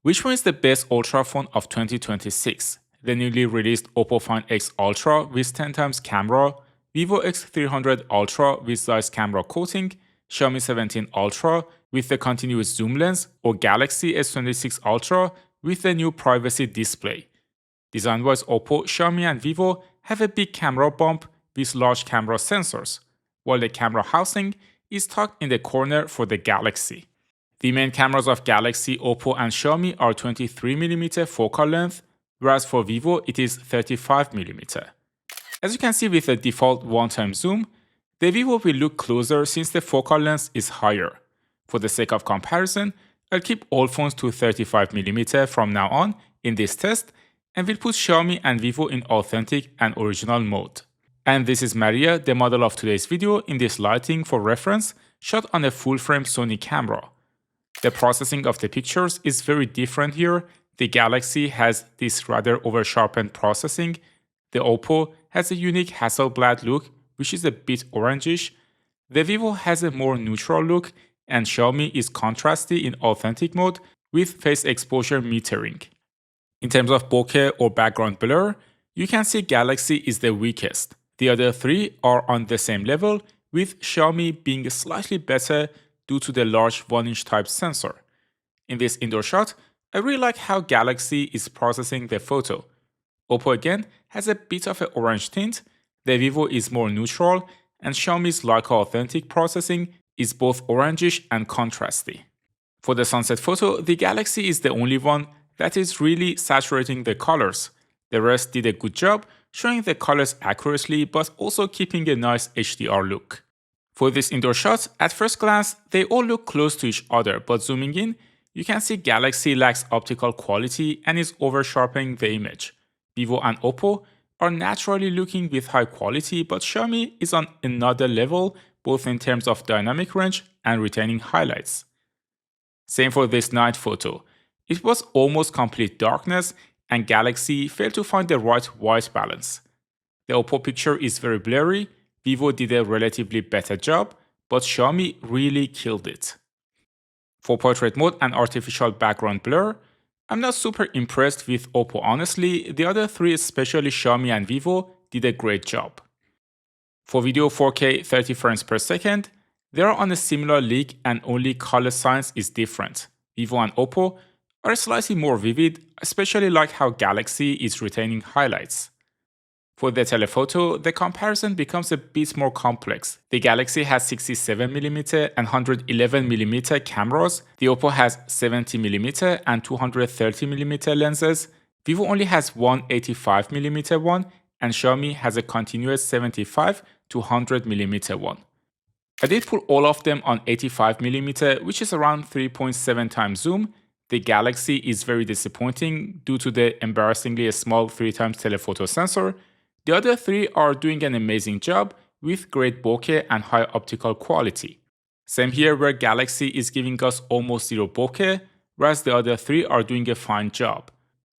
Which one is the best Ultra phone of 2026? The newly released Oppo Find X Ultra with 10 times camera, vivo X300 Ultra with Zeiss camera coating, Xiaomi 17 Ultra with the continuous zoom lens, or Galaxy S26 Ultra with the new privacy display. Design-wise, Oppo, Xiaomi and Vivo have a big camera bump with large camera sensors, while the camera housing is tucked in the corner for the Galaxy. The main cameras of Galaxy, Oppo and Xiaomi are 23mm focal length, whereas for Vivo it is 35mm. As you can see with the default one-time zoom, the Vivo will look closer since the focal length is higher. For the sake of comparison, I'll keep all phones to 35mm from now on in this test, and will put Xiaomi and Vivo in authentic and original mode. And this is Maria, the model of today's video, in this lighting for reference, shot on a full-frame Sony camera. The processing of the pictures is very different here. The Galaxy has this rather over-sharpened processing. The Oppo has a unique Hasselblad look, which is a bit orangish. The Vivo has a more neutral look, and Xiaomi is contrasty in authentic mode with face exposure metering. In terms of bokeh or background blur, you can see Galaxy is the weakest. The other three are on the same level, with Xiaomi being slightly better due to the large 1-inch type sensor. In this indoor shot, I really like how Galaxy is processing the photo. Oppo again has a bit of an orange tint, the Vivo is more neutral, and Xiaomi's Leica authentic processing is both orangish and contrasty. For the sunset photo, the Galaxy is the only one that is really saturating the colors. The rest did a good job showing the colors accurately but also keeping a nice HDR look. For this indoor shot, at first glance, they all look close to each other, but zooming in, you can see Galaxy lacks optical quality and is over-sharpening the image. Vivo and Oppo are naturally looking with high quality, but Xiaomi is on another level, both in terms of dynamic range and retaining highlights. Same for this night photo. It was almost complete darkness, and Galaxy failed to find the right white balance. The Oppo picture is very blurry, Vivo did a relatively better job, but Xiaomi really killed it. For portrait mode and artificial background blur, I'm not super impressed with Oppo honestly, the other three, especially Xiaomi and Vivo, did a great job. For video 4K 30 frames per second, they are on a similar league and only color science is different. Vivo and Oppo are slightly more vivid, especially like how Galaxy is retaining highlights. For the telephoto, the comparison becomes a bit more complex. The Galaxy has 67mm and 111mm cameras, the Oppo has 70mm and 230mm lenses, Vivo only has one 85mm one, and Xiaomi has a continuous 75 to 100mm one. I did put all of them on 85mm, which is around 3.7 times zoom. The Galaxy is very disappointing due to the embarrassingly small 3 times telephoto sensor. The other three are doing an amazing job with great bokeh and high optical quality. Same here where Galaxy is giving us almost zero bokeh, whereas the other three are doing a fine job.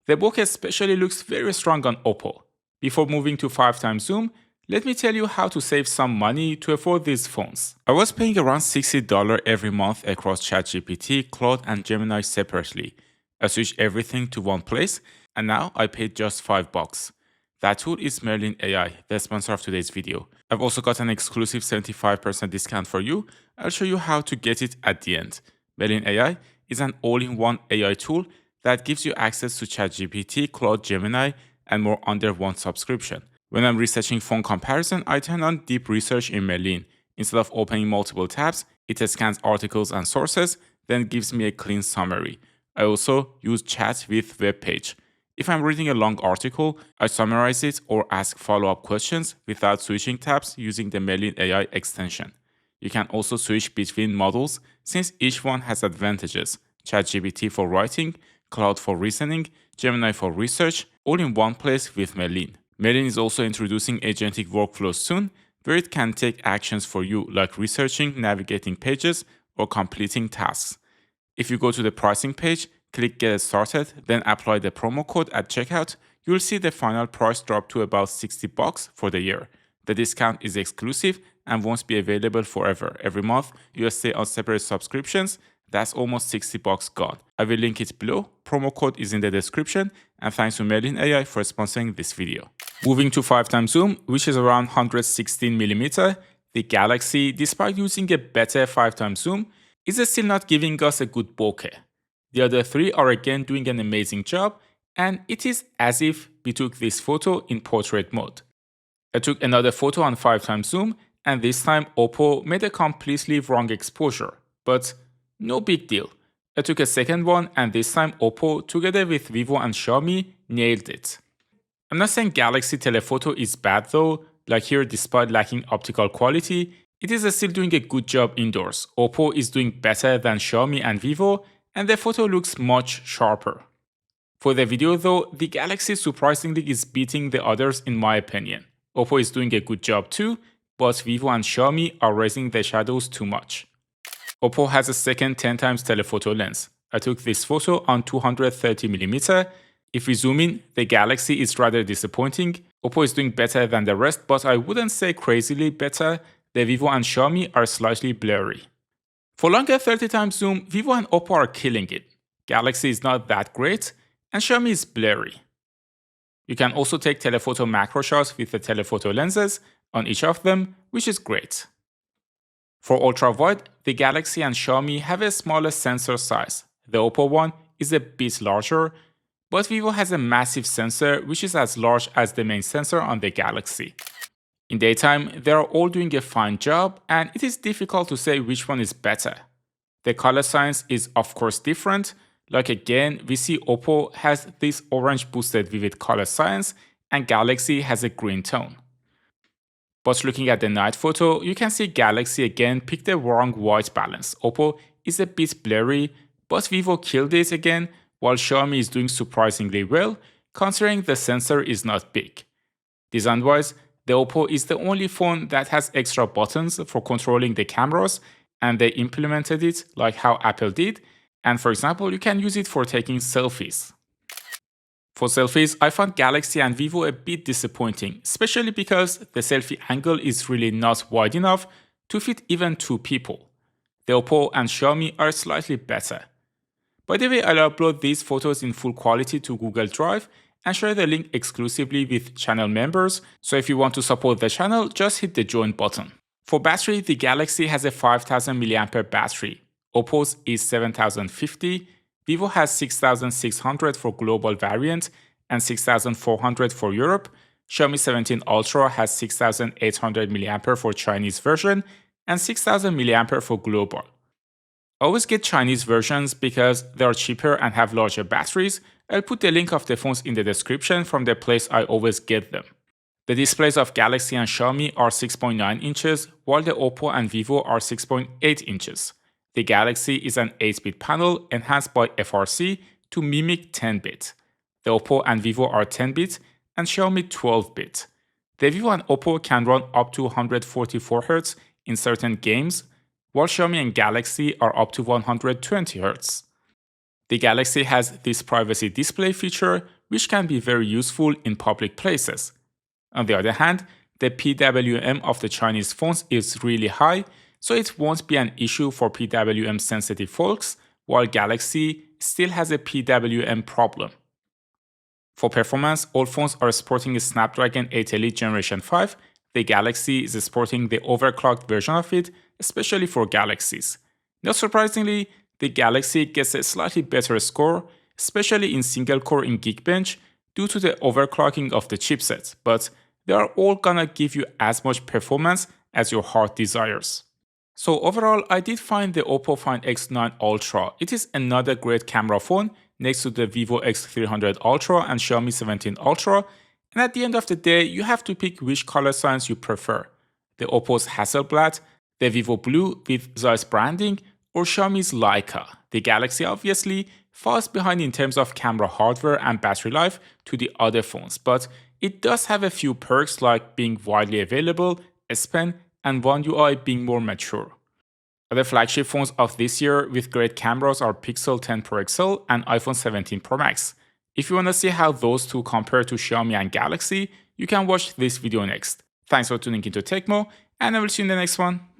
The bokeh especially looks very strong on Oppo. Before moving to 5 times zoom, let me tell you how to save some money to afford these phones. I was paying around $60 every month across ChatGPT, Claude and Gemini separately. I switched everything to one place, and now I paid just $5. That tool is Merlin AI, the sponsor of today's video. I've also got an exclusive 75% discount for you. I'll show you how to get it at the end. Merlin AI is an all-in-one AI tool that gives you access to ChatGPT, Claude, Gemini, and more under one subscription. When I'm researching phone comparison, I turn on deep research in Merlin. Instead of opening multiple tabs, it scans articles and sources, then gives me a clean summary. I also use chat with web page. If I'm reading a long article, I summarize it or ask follow-up questions without switching tabs using the Merlin AI extension. You can also switch between models since each one has advantages. ChatGPT for writing, Claude for reasoning, Gemini for research, all in one place with Merlin. Merlin is also introducing agentic workflows soon, where it can take actions for you like researching, navigating pages, or completing tasks. If you go to the pricing page, click Get Started, then apply the promo code at checkout, you'll see the final price drop to about $60 for the year. The discount is exclusive and won't be available forever. Every month, you'll stay on separate subscriptions That's almost 60 bucks gone. I will link it below, promo code is in the description, and thanks to Merlin AI for sponsoring this video. Moving to 5x zoom, which is around 116mm, the Galaxy, despite using a better 5x zoom, is still not giving us a good bokeh. The other three are again doing an amazing job, and it is as if we took this photo in portrait mode. I took another photo on 5x zoom, and this time Oppo made a completely wrong exposure, but no big deal. I took a second one, and this time Oppo, together with Vivo and Xiaomi, nailed it. I'm not saying Galaxy Telephoto is bad though, like here despite lacking optical quality, it is still doing a good job indoors. Oppo is doing better than Xiaomi and Vivo, and the photo looks much sharper. For the video though, the Galaxy surprisingly is beating the others in my opinion. Oppo is doing a good job too, but Vivo and Xiaomi are raising the shadows too much. Oppo has a second 10x telephoto lens. I took this photo on 230mm. If we zoom in, the Galaxy is rather disappointing. Oppo is doing better than the rest, but I wouldn't say crazily better. The Vivo and Xiaomi are slightly blurry. For longer 30x zoom, Vivo and Oppo are killing it. Galaxy is not that great, and Xiaomi is blurry. You can also take telephoto macro shots with the telephoto lenses on each of them, which is great. For ultrawide, the Galaxy and Xiaomi have a smaller sensor size. The Oppo one is a bit larger, but Vivo has a massive sensor which is as large as the main sensor on the Galaxy. In daytime, they are all doing a fine job, and it is difficult to say which one is better. The color science is of course different, like again we see Oppo has this orange boosted vivid color science and Galaxy has a green tone. But looking at the night photo, you can see Galaxy again picked the wrong white balance. Oppo is a bit blurry, but Vivo killed it again, while Xiaomi is doing surprisingly well, considering the sensor is not big. Design-wise, the Oppo is the only phone that has extra buttons for controlling the cameras, and they implemented it like how Apple did, and for example, you can use it for taking selfies. For selfies, I found Galaxy and Vivo a bit disappointing, especially because the selfie angle is really not wide enough to fit even two people. The Oppo and Xiaomi are slightly better. By the way, I'll upload these photos in full quality to Google Drive and share the link exclusively with channel members, so if you want to support the channel, just hit the join button. For battery, the Galaxy has a 5000 mAh battery. Oppo's is 7050, Vivo has 6600 for global variant and 6400 for Europe. Xiaomi 17 Ultra has 6800 mAh for Chinese version and 6000 mAh for global. I always get Chinese versions because they are cheaper and have larger batteries. I'll put the link of the phones in the description from the place I always get them. The displays of Galaxy and Xiaomi are 6.9 inches, while the Oppo and Vivo are 6.8 inches. The Galaxy is an 8-bit panel enhanced by FRC to mimic 10-bit. The Oppo and Vivo are 10-bit and Xiaomi 12-bit. The Vivo and Oppo can run up to 144Hz in certain games, while Xiaomi and Galaxy are up to 120Hz. The Galaxy has this privacy display feature, which can be very useful in public places. On the other hand, the PWM of the Chinese phones is really high, so it won't be an issue for PWM sensitive folks, while Galaxy still has a PWM problem. For performance, all phones are sporting a Snapdragon 8 Elite Generation 5. The Galaxy is sporting the overclocked version of it, especially for Galaxies. Not surprisingly, the Galaxy gets a slightly better score, especially in single core in Geekbench, due to the overclocking of the chipset, but they are all gonna give you as much performance as your heart desires. So overall, I did find the Oppo Find X9 Ultra. It is another great camera phone next to the vivo X300 Ultra and Xiaomi 17 Ultra, and at the end of the day, you have to pick which color science you prefer. The Oppo's Hasselblad, the Vivo Blue with Zeiss branding, or Xiaomi's Leica. The Galaxy obviously falls behind in terms of camera hardware and battery life to the other phones, but it does have a few perks like being widely available, S Pen, and One UI being more mature. Other flagship phones of this year with great cameras are Pixel 10 Pro XL and iPhone 17 Pro Max. If you want to see how those two compare to Xiaomi and Galaxy, you can watch this video next. Thanks for tuning into Tecmo, and I will see you in the next one.